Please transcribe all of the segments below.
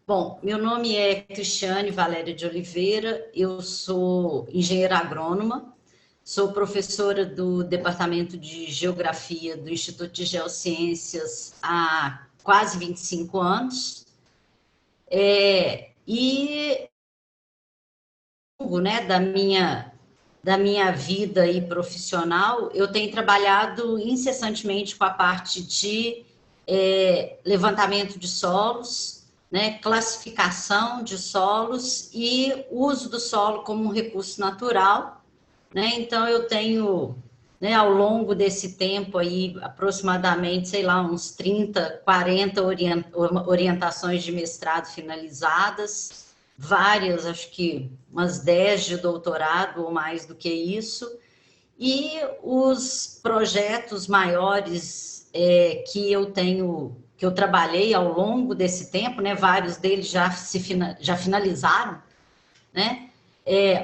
Bom, meu nome é Cristiane Valéria de Oliveira, eu sou engenheira agrônoma, sou professora do Departamento de Geografia do Instituto de Geociências há quase 25 anos, e né, da minha vida aí profissional, eu tenho trabalhado incessantemente com a parte de levantamento de solos, né, classificação de solos e uso do solo como um recurso natural, né? Então eu tenho, né, ao longo desse tempo aí, aproximadamente, sei lá, uns 30, 40 orientações de mestrado finalizadas, várias, acho que umas 10 de doutorado ou mais do que isso, e os projetos maiores que eu trabalhei ao longo desse tempo, né? Vários deles já finalizaram, né?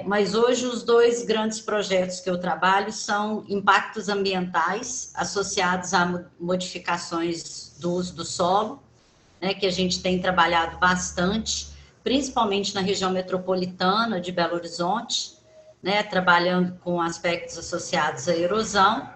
Mas hoje os dois grandes projetos que eu trabalho são impactos ambientais associados a modificações do uso do solo, né? Que a gente tem trabalhado bastante, principalmente na região metropolitana de Belo Horizonte, né, trabalhando com aspectos associados à erosão,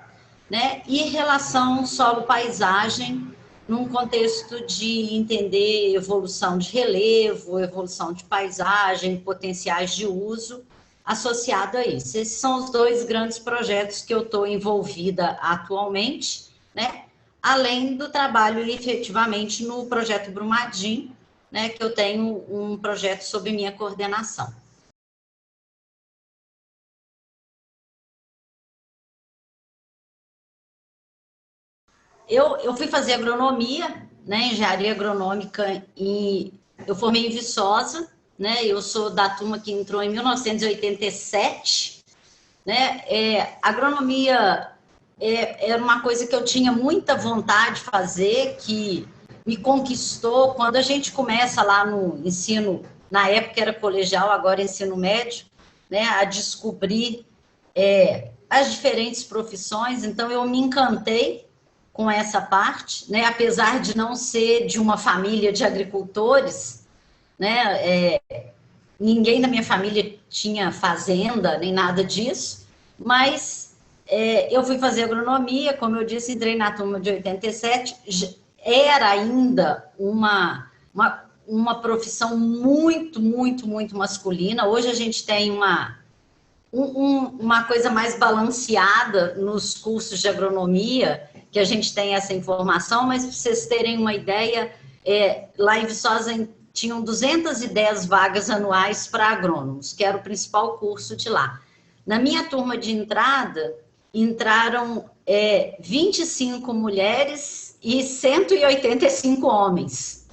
né, e relação solo-paisagem, num contexto de entender evolução de relevo, evolução de paisagem, potenciais de uso associado a isso. Esses são os dois grandes projetos que eu estou envolvida atualmente, né, além do trabalho efetivamente no projeto Brumadinho, né, que eu tenho um projeto sob minha coordenação. Eu fui fazer agronomia, né, engenharia agronômica, e eu formei em Viçosa, né, eu sou da turma que entrou em 1987, né, agronomia era uma coisa que eu tinha muita vontade de fazer, que me conquistou quando a gente começa lá no ensino, na época era colegial, agora ensino médio, né, a descobrir as diferentes profissões. Então eu me encantei com essa parte, né, apesar de não ser de uma família de agricultores, né, ninguém da minha família tinha fazenda, nem nada disso, mas eu fui fazer agronomia, como eu disse, entrei na turma de 87, era ainda uma profissão muito, muito, muito masculina. Hoje a gente tem uma coisa mais balanceada nos cursos de agronomia, que a gente tem essa informação, mas para vocês terem uma ideia, lá em Viçosa tinham 210 vagas anuais para agrônomos, que era o principal curso de lá. Na minha turma de entrada, entraram 25 mulheres e 185 homens,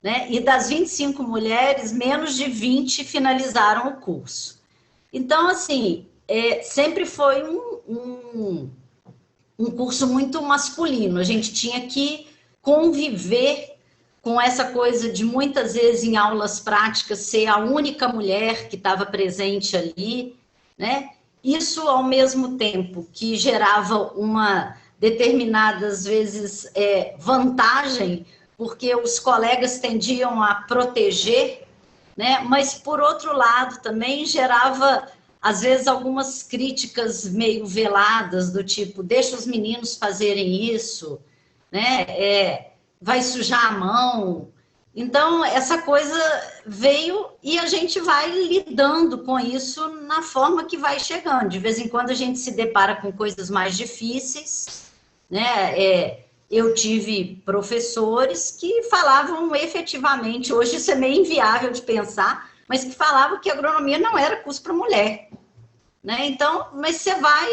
né? E das 25 mulheres, menos de 20 finalizaram o curso. Então, assim, sempre foi um curso muito masculino. A gente tinha que conviver com essa coisa de, muitas vezes, em aulas práticas, ser a única mulher que estava presente ali, né? Isso, ao mesmo tempo que gerava uma determinada, às vezes, vantagem, porque os colegas tendiam a proteger, né? Mas, por outro lado, também gerava, às vezes, algumas críticas meio veladas, do tipo, deixa os meninos fazerem isso, né? Vai sujar a mão. Então, essa coisa veio e a gente vai lidando com isso na forma que vai chegando. De vez em quando a gente se depara com coisas mais difíceis, né? Eu tive professores que falavam efetivamente, hoje isso é meio inviável de pensar, mas que falavam que a agronomia não era curso para mulher, né? Então, mas você vai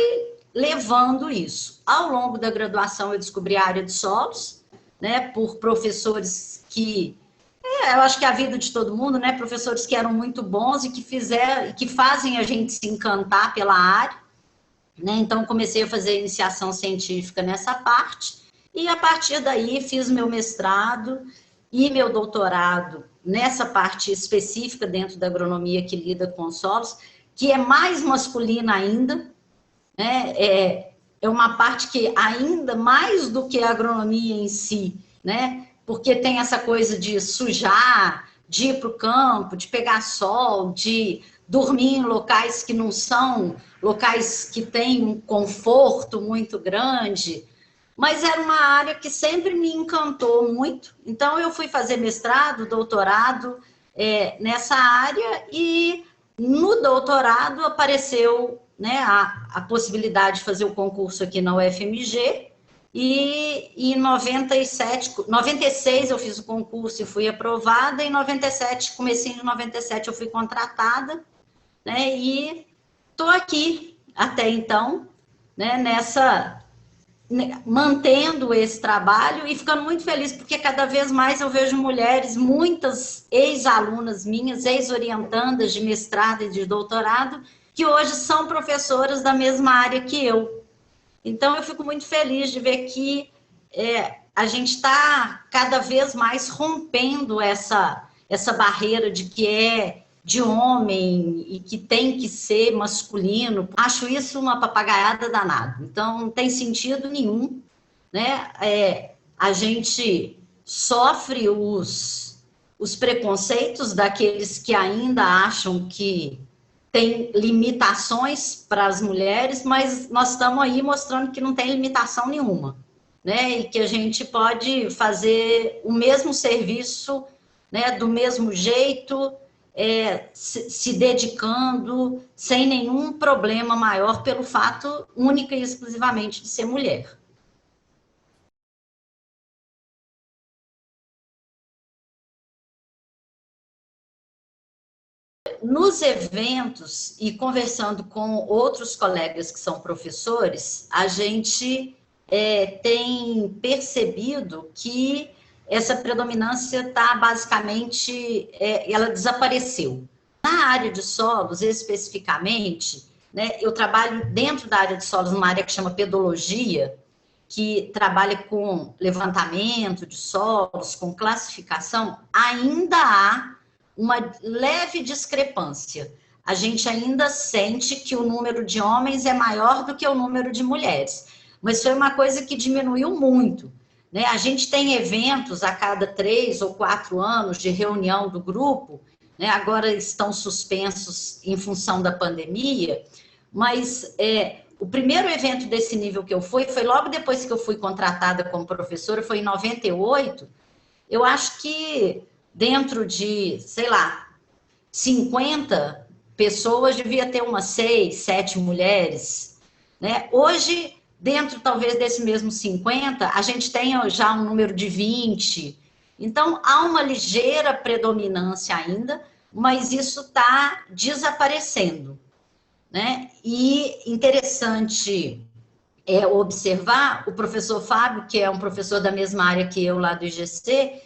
levando isso. Ao longo da graduação eu descobri a área de solos, né, por professores que, eu acho que é a vida de todo mundo, né, professores que eram muito bons e que fazem a gente se encantar pela área, né? Então comecei a fazer iniciação científica nessa parte, e a partir daí fiz meu mestrado e meu doutorado nessa parte específica dentro da agronomia que lida com solos, que é mais masculina ainda, né? É uma parte que ainda mais do que a agronomia em si, né? Porque tem essa coisa de sujar, de ir para o campo, de pegar sol, de dormir em locais que não são locais que têm um conforto muito grande, mas era uma área que sempre me encantou muito. Então, eu fui fazer mestrado, doutorado nessa área, e no doutorado apareceu, né, a possibilidade de fazer o concurso aqui na UFMG, e em 96 eu fiz o concurso e fui aprovada, em 97, comecinho de 97 eu fui contratada, né, e estou aqui até então, né, mantendo esse trabalho e ficando muito feliz, porque cada vez mais eu vejo mulheres, muitas ex-alunas minhas, ex-orientandas de mestrado e de doutorado, que hoje são professoras da mesma área que eu. Então, eu fico muito feliz de ver que a gente está cada vez mais rompendo essa barreira de que é de homem e que tem que ser masculino. Acho isso uma papagaiada danada. Então, não tem sentido nenhum, né? A gente sofre os preconceitos daqueles que ainda acham que tem limitações para as mulheres, mas nós estamos aí mostrando que não tem limitação nenhuma, né? E que a gente pode fazer o mesmo serviço, né, do mesmo jeito, se dedicando, sem nenhum problema maior, pelo fato única e exclusivamente de ser mulher. Nos eventos e conversando com outros colegas que são professores, a gente tem percebido que essa predominância está basicamente, ela desapareceu. Na área de solos, especificamente, né, eu trabalho dentro da área de solos, numa área que chama pedologia, que trabalha com levantamento de solos, com classificação. Ainda há uma leve discrepância. A gente ainda sente que o número de homens é maior do que o número de mulheres, mas foi uma coisa que diminuiu muito, né? A gente tem eventos a cada 3 ou 4 anos de reunião do grupo, né? Agora estão suspensos em função da pandemia, mas o primeiro evento desse nível que eu fui foi logo depois que eu fui contratada como professora, foi em 98. Eu acho que dentro de, sei lá, 50 pessoas, devia ter umas 6, 7 mulheres, né? Hoje, dentro talvez desse mesmo 50, a gente tem já um número de 20. Então, há uma ligeira predominância ainda, mas isso está desaparecendo, né? E interessante observar, o professor Fábio, que é um professor da mesma área que eu lá do IGC,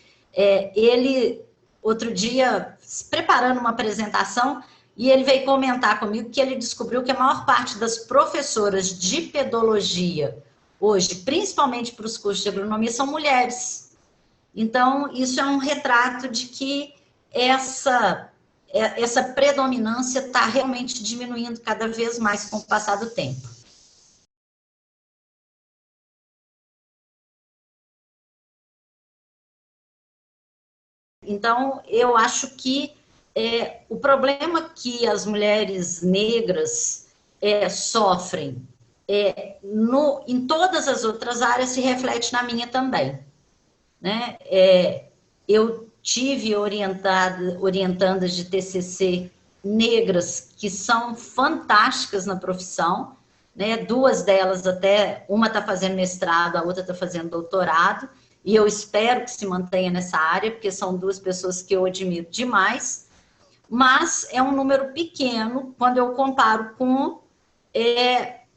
ele, outro dia, se preparando uma apresentação, e ele veio comentar comigo que ele descobriu que a maior parte das professoras de pedologia, hoje, principalmente para os cursos de agronomia, são mulheres. Então, isso é um retrato de que essa predominância está realmente diminuindo cada vez mais com o passar do tempo. Então, eu acho que o problema que as mulheres negras sofrem em todas as outras áreas se reflete na minha também, né? Eu tive orientandas de TCC negras que são fantásticas na profissão, né? 2 delas até, uma está fazendo mestrado, a outra está fazendo doutorado, e eu espero que se mantenha nessa área, porque são 2 pessoas que eu admiro demais, mas é um número pequeno quando eu comparo com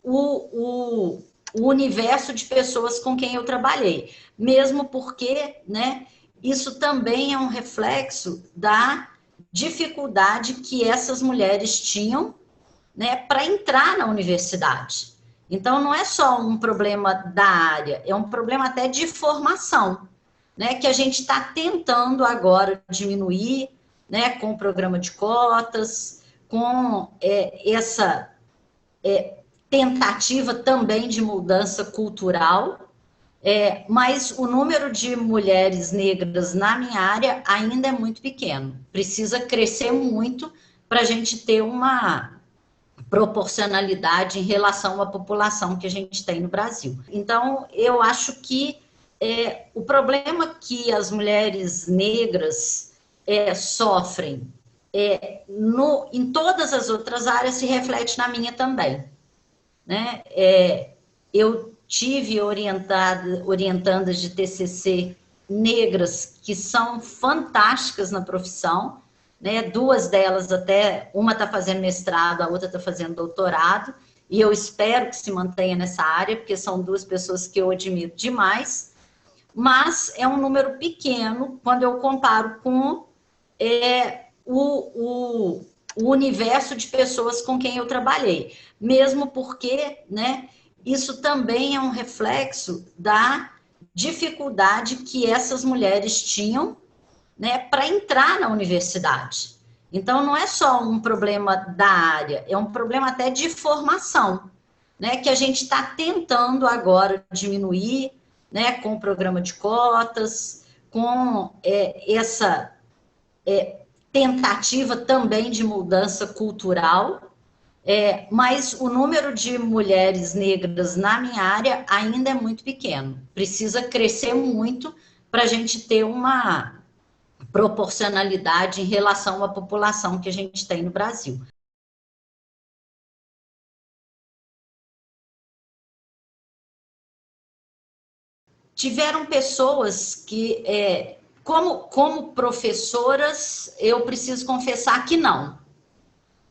o universo de pessoas com quem eu trabalhei, mesmo porque, né, isso também é um reflexo da dificuldade que essas mulheres tinham, né, para entrar na universidade. Então, não é só um problema da área, é um problema até de formação, né, que a gente está tentando agora diminuir, né, com o programa de cotas, com essa tentativa também de mudança cultural, Mas o número de mulheres negras na minha área ainda é muito pequeno. Precisa crescer muito para a gente ter uma proporcionalidade em relação à população que a gente tem no Brasil. Então, eu acho que o problema que as mulheres negras sofrem em todas as outras áreas se reflete na minha também. Né? Eu tive orientandas de TCC negras que são fantásticas na profissão, né? Duas delas até, uma está fazendo mestrado, a outra está fazendo doutorado, e eu espero que se mantenha nessa área, porque são duas pessoas que eu admiro demais, mas é um número pequeno quando eu comparo com o universo de pessoas com quem eu trabalhei, mesmo porque, né, isso também é um reflexo da dificuldade que essas mulheres tinham, né, para entrar na universidade. Então, não é só um problema da área, é um problema até de formação, né, que a gente está tentando agora diminuir, né, com o programa de cotas, com essa tentativa também de mudança cultural, mas o número de mulheres negras na minha área ainda é muito pequeno. Precisa crescer muito para a gente ter uma proporcionalidade em relação à população que a gente tem no Brasil. Tiveram pessoas que, como professoras, eu preciso confessar que não.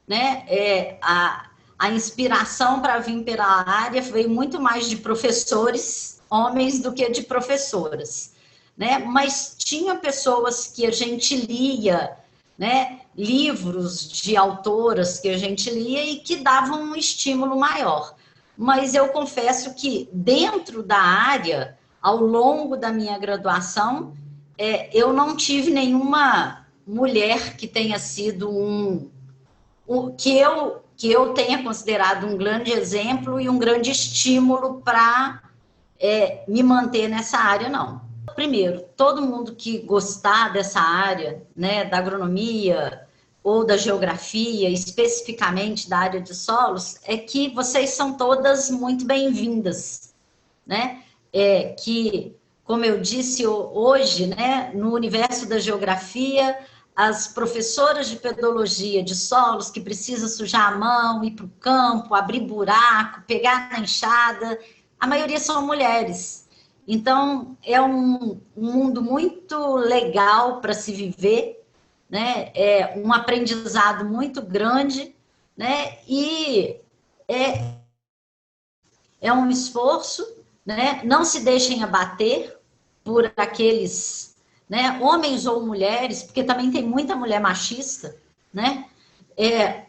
Né? A inspiração para vir para a área veio muito mais de professores, homens, do que de professoras. Né? Mas tinha pessoas que a gente lia, né? Livros de autoras que a gente lia e que davam um estímulo maior. Mas eu confesso que dentro da área, ao longo da minha graduação, eu não tive nenhuma mulher que tenha sido que eu tenha considerado um grande exemplo e um grande estímulo para me manter nessa área, não. Primeiro, todo mundo que gostar dessa área, né, da agronomia ou da geografia, especificamente da área de solos, é que vocês são todas muito bem-vindas, né? Que, como eu disse hoje, né, no universo da geografia, as professoras de pedologia de solos que precisam sujar a mão, ir para o campo, abrir buraco, pegar na enxada, a maioria são mulheres. Então, é um mundo muito legal para se viver, né? É um aprendizado muito grande, né? E é um esforço, né? Não se deixem abater por aqueles, né, homens ou mulheres, porque também tem muita mulher machista, né?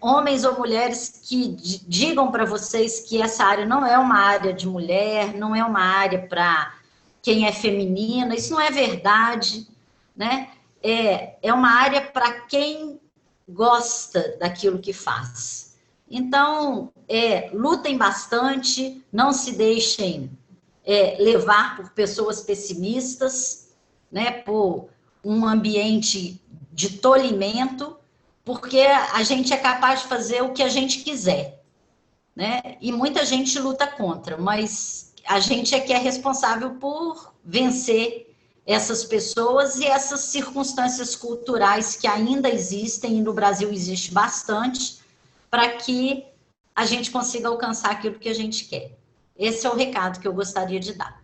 Homens ou mulheres que digam para vocês que essa área não é uma área de mulher, não é uma área para quem é feminina, isso não é verdade, né? É uma área para quem gosta daquilo que faz. Então, lutem bastante, não se deixem levar por pessoas pessimistas, né, por um ambiente de tolimento, porque a gente é capaz de fazer o que a gente quiser, né? E muita gente luta contra, mas a gente é que é responsável por vencer essas pessoas e essas circunstâncias culturais que ainda existem, e no Brasil existe bastante, para que a gente consiga alcançar aquilo que a gente quer. Esse é o recado que eu gostaria de dar.